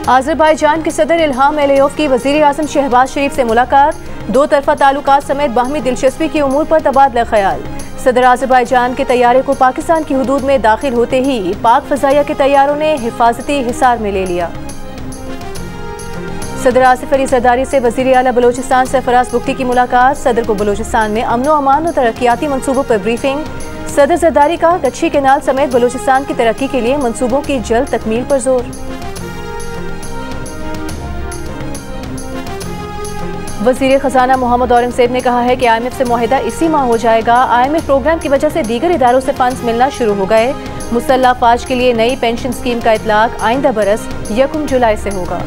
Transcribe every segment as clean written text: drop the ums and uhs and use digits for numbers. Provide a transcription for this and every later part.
Azerbaijan के सदर इल्हाम अलियोव की वज़ीर आज़म शहबाज शरीफ से मुलाकात, दो तरफा ताल्लुकात समेत बाहमी दिलचस्पी के उमूर पर तबादला ख्याल। सदर अज़रबैजान के तैयारे को पाकिस्तान की हुदूद में दाखिल होते ही पाक फ़ज़ाइया के तैयारों ने हिफाजती हिसार में ले लिया। सदर आसिफ अली ज़रदारी से वज़ीर आला बलोचिस्तान सरफराज बुगटी की मुलाकात, सदर को बलोचिस्तान में अमन व अमान और तरक्याती मनसूबों पर ब्रीफिंग। सदर ज़रदारी का कच्छी केनाल समेत बलोचिस्तान की तरक्की के लिए मनसूबों की जल्द तकमील पर जोर। वज़ीर ख़जाना मोहम्मद औरंगज़ेब ने कहा है कि IMF से मुआहिदा इसी माह हो जाएगा। IMF प्रोग्राम की वजह से दीगर इदारों से फंड्स मिलना शुरू हो गए। मुसल्लह फ़ौज के लिए नई पेंशन स्कीम का इतलाक आइंदा बरस 1 जुलाई से होगा।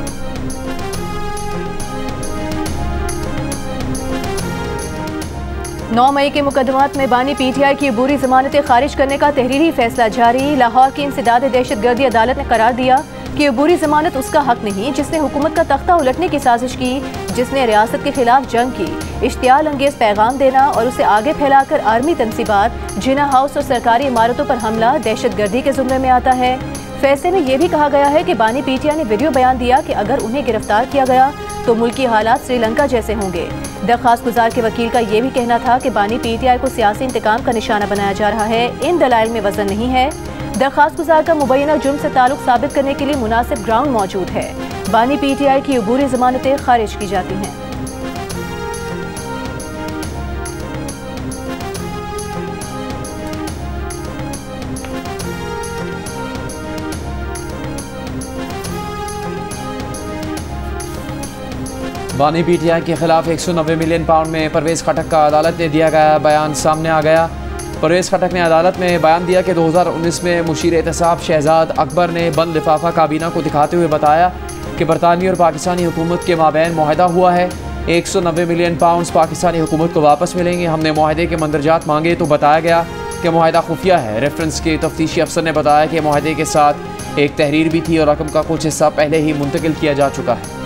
नौ मई के मुकदमात में बानी PTI की अबूरी जमानतें खारिज करने का तहरीरी फैसला जारी। लाहौर की इंसदाद दहशतगर्दी अदालत ने करार दिया कि अबूरी जमानत उसका हक नहीं जिसने हुकूमत का तख्ता उलटने की साजिश की, जिसने रियासत के खिलाफ जंग की, इश्तियाल अंगेज पैगाम देना और उसे आगे फैलाकर आर्मी तनसीबात, जिना हाउस और सरकारी इमारतों पर हमला दहशतगर्दी के जुम्रे में आता है। फैसले में यह भी कहा गया है कि बानी PTI ने वीडियो बयान दिया कि अगर उन्हें गिरफ्तार किया गया तो मुल्की हालात श्रीलंका जैसे होंगे। दरख्वास्त गुजार के वकील का यह भी कहना था कि बानी PTI को सियासी इंतकाम का निशाना बनाया जा रहा है। इन दलाइल में वजन नहीं है। दरख्वास्त गुजार का मुबैना जुर्म से ताल्लुक साबित करने के लिए मुनासिब ग्राउंड मौजूद है। बानी PTI की अबूरी जमानतें खारिज की जाती हैं। बानी PTI के खिलाफ 190 मिलियन पाउंड में परवेज़ खटक का अदालत ने दिया गया बयान सामने आ गया। परवेज़ खटक ने अदालत में बयान दिया कि 2019 में मुशीर एहतसाब शहजाद अकबर ने बंद लिफाफा काबीना को दिखाते हुए बताया कि बरतानवी और पाकिस्तानी हुकूमत के माबैन मुआहदा हुआ है। 190 मिलियन पाउंड पाकिस्तानी हुकूमत को वापस मिलेंगे। हमने मुआहदे के मंदरजात मांगे तो बताया गया कि मुआहदा खुफिया है। रेफरेंस के तफ्तीशी अफसर ने बताया कि मुआहदे के साथ एक तहरीर भी थी और रकम का कुछ हिस्सा पहले ही मुंतकिल किया जा चुका है।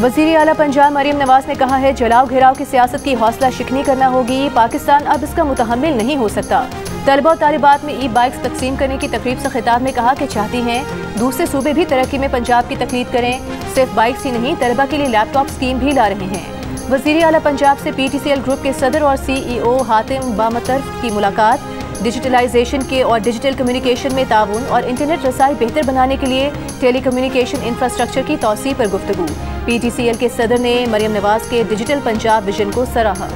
वज़ीर आला पंजाब मरीम नवाज ने कहा है जलाओ घेराव की सियासत की हौसला शिकनी करना होगी। पाकिस्तान अब इसका मुतहम्मिल नहीं हो सकता। तलबा और तालिबात में ई-बाइक्स तकसीम करने की तकरीब से खिताब में कहा कि चाहती हैं दूसरे सूबे भी तरक्की में पंजाब की तकलीद करें। सिर्फ बाइक्स ही नहीं, तलबा के लिए लैपटॉप स्कीम भी ला रहे हैं। वज़ीर आला पंजाब से PTCL ग्रुप के सदर और CEO हातिम बामतर्फ की मुलाकात। डिजिटलाइजेशन के और डिजिटल कम्युनिकेशन में ताउन और इंटरनेट रसाई बेहतर बनाने के लिए टेली कम्युनिकेशन इंफ्रास्ट्रक्चर की तौसीह पर गुफ्तगू। PTCL के सदर ने मरियम नवाज के डिजिटल पंजाब विजन को सराहा।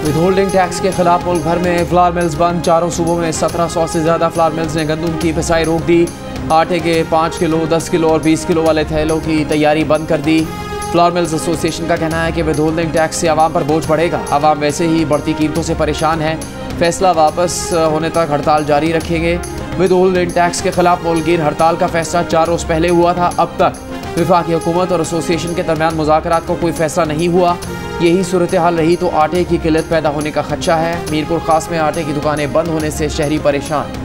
विदहोल्डिंग टैक्स के खिलाफ मुल्क भर में फ्लावर मिल्स बंद। चारों सूबों में 1700 से ज़्यादा फ्लावर मिल्स ने गंदम की पिसाई रोक दी। आटे के 5 किलो, 10 किलो और 20 किलो वाले थैलों की तैयारी बंद कर दी। फ्लावर मिल्स एसोसिएशन का कहना है कि विदहोल्डिंग टैक्स से आवाम पर बोझ बढ़ेगा। आवाम वैसे ही बढ़ती कीमतों से परेशान है। फैसला वापस होने तक हड़ताल जारी रखेंगे। विदहोल्डिंग टैक्स के खिलाफ मुल्कीन हड़ताल का फैसला 4 रोज़ पहले हुआ था। अब तक वफाकी हुकूमत और एसोसिएशन के दरमियान मुज़ाकरात को कोई फैसला नहीं हुआ। यही सूरत हाल रही तो आटे की किल्लत पैदा होने का खदशा है। मीरपुर खास में आटे की दुकानें बंद होने से शहरी परेशान।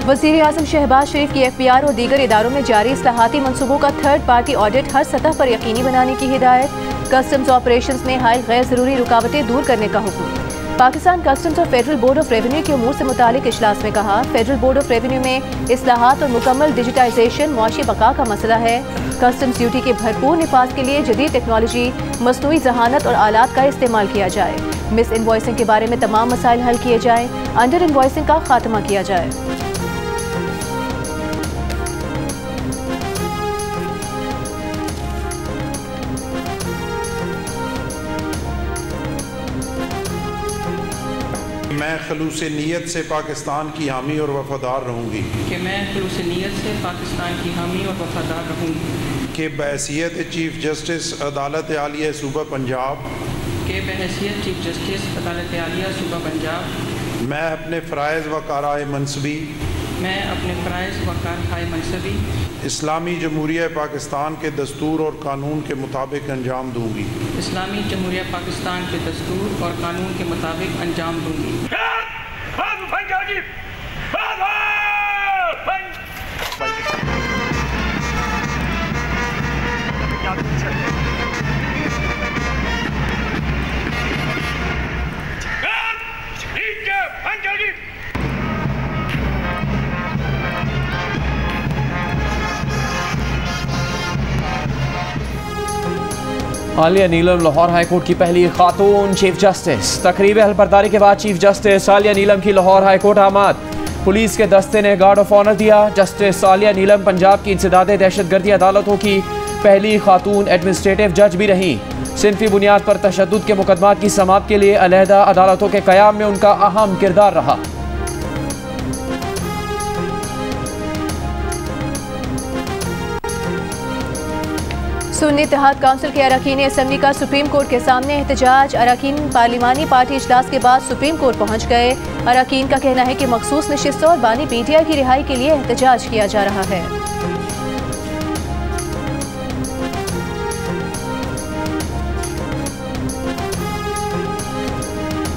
वज़ीर आज़म शहबाज शरीफ की FBR और दीगर इदारों में जारी इस्लाहाती मनसूबों का थर्ड पार्टी ऑडिट हर सतह पर यकीनी बनाने की हिदायत। कस्टम्स ऑपरेशंस में हायल गैर ज़रूरी रुकावटें दूर करने का हुक्म। पाकिस्तान कस्टम्स और फेडरल बोर्ड ऑफ रेवेन्यू के उमूर से मुतालिक इजलास में कहा फेडरल बोर्ड ऑफ रेवेन्यू में इस्लाहात और मुकम्मल डिजिटाइजेशन मुआशी बका का मसला है। कस्टम्स ड्यूटी के भरपूर निफाज के लिए जदीद टेक्नोलॉजी, मसनूई जहानत और आलात का इस्तेमाल किया जाए। मिस इनवॉइसिंग के बारे में तमाम मसाइल हल किए जाएँ। अंडर इनवॉइसिंग का खात्मा किया जाए। मैं खलूस नीयत से पाकिस्तान की हामी और वफादार रहूँगी कि मैं खलूस नीयत से पाकिस्तान की हामी और वफादार रहूँगी कि बहैसियत चीफ जस्टिस अदालत आलिया सूबा पंजाब के बहैसियत चीफ जस्टिस अदालत आलिया सूबा पंजाब मैं अपने फ़राइज़ व काराए मनसबी मैं अपने फ़राइज़ व कारखाए मनसबी इस्लामी जमहूरिया पाकिस्तान के दस्तूर और कानून के मुताबिक अंजाम दूंगी। इस्लामी जमहूरिया पाकिस्तान के दस्तूर और कानून के मुताबिक अंजाम दूंगी। आलिया नीलम लाहौर हाई कोर्ट की पहली खातून चीफ जस्टिस। तकरीब अहलबरदारी के बाद चीफ जस्टिस आलिया नीलम की लाहौर हाई कोर्ट आमद। पुलिस के दस्ते ने गार्ड ऑफ ऑनर दिया। जस्टिस आलिया नीलम पंजाब की इंसदादे दहशतगर्दी अदालतों की पहली खातून एडमिनिस्ट्रेटिव जज भी रही। सिनफी बुनियाद पर तशद्दुद के मुकदमात की समाअत के लिए अलहदा अदालतों के क़याम में उनका अहम किरदार रहा। सुन्नी इत्तेहाद काउंसिल के अरकान असम्बली का सुप्रीम कोर्ट के सामने एहतजाज। अरकान पार्लिमानी पार्टी इजलास के बाद सुप्रीम कोर्ट पहुंच गए। अरकान का कहना है कि मखसूस नशिस्तों और बानी पीटीआई की रिहाई के लिए एहतजाज किया जा रहा है।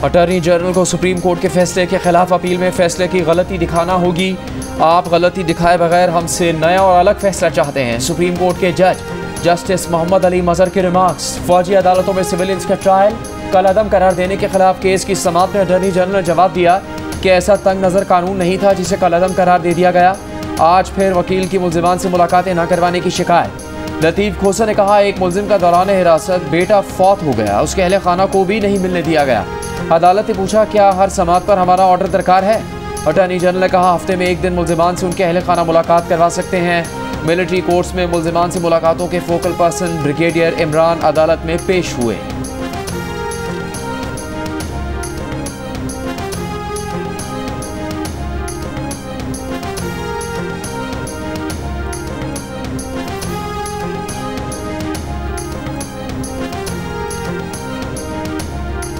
अटॉर्नी जनरल को सुप्रीम कोर्ट के फैसले के खिलाफ अपील में फैसले की गलती दिखाना होगी। आप गलती दिखाए बगैर हमसे नया और अलग फैसला चाहते हैं। सुप्रीम कोर्ट के जज जस्टिस मोहम्मद अली मजहर के रिमार्क्स। फौजी अदालतों में सिविलियंस का ट्रायल कल अदम करार देने के खिलाफ केस की समाअत में अटॉर्नी जनरल ने जवाब दिया कि ऐसा तंग नज़र कानून नहीं था जिसे कल अदम करार दे दिया गया। आज फिर वकील की मुल्जिमान से मुलाकातें न करवाने की शिकायत। लतीफ़ खोसा ने कहा, एक मुल्जिम का दौरान हिरासत बेटा फौत हो गया, उसके अहले खाना को भी नहीं मिलने दिया गया। अदालत ने पूछा, क्या हर समाअत पर हमारा ऑर्डर दरकार है? अटॉर्नी जनरल ने कहा, हफ्ते में एक दिन मुल्जिमान से उनके अहले खाना मुलाकात करवा सकते हैं। मिलिट्री कोर्ट्स में मुल्जिमान से मुलाकातों के फोकल पर्सन ब्रिगेडियर इमरान अदालत में पेश हुए।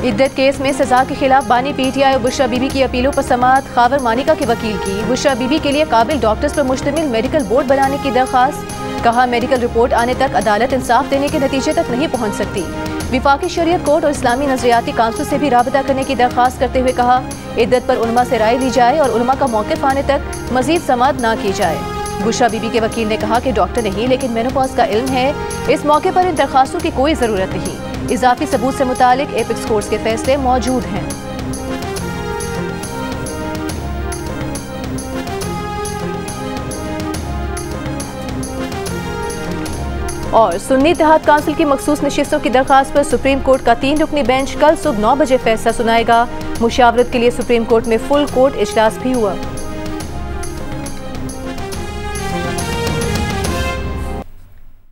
इद्दत केस में सजा के खिलाफ बानी पीटीआई और बुशरा बीबी की अपीलों पर समाअत। खावर मानिका के वकील की बुशरा बीबी के लिए काबिल डॉक्टर्स पर मुश्तमिल मेडिकल बोर्ड बनाने की दरख्वास्त। कहा, मेडिकल रिपोर्ट आने तक अदालत इंसाफ देने के नतीजे तक नहीं पहुंच सकती। विफाकी शरीयत कोर्ट और इस्लामी नजरियाती काउंसिल से भी राबता करने की दरख्वास्त करते हुए कहा, इद्दत पर उलमा से राय ली जाए और उलमा का मौक़िफ़ आने तक मजीद समाअत ना की जाए। बुशरा बीबी के वकील ने कहा कि डॉक्टर नहीं लेकिन मेनोपॉज का इल्म है। इस मौके पर इन दरख्वास्तों की कोई ज़रूरत नहीं। इजाफी सबूत से मुतालिक एपिक्स कोर्ट्स के फैसले मौजूद हैं। और सुन्नी इत्तेहाद काउंसिल की मखसूस नशिस्तों की दरख्वास्त पर सुप्रीम कोर्ट का 3 रुकनी बेंच कल सुबह 9 बजे फैसला सुनाएगा। मुशावरत के लिए सुप्रीम कोर्ट में फुल कोर्ट इजलास भी हुआ।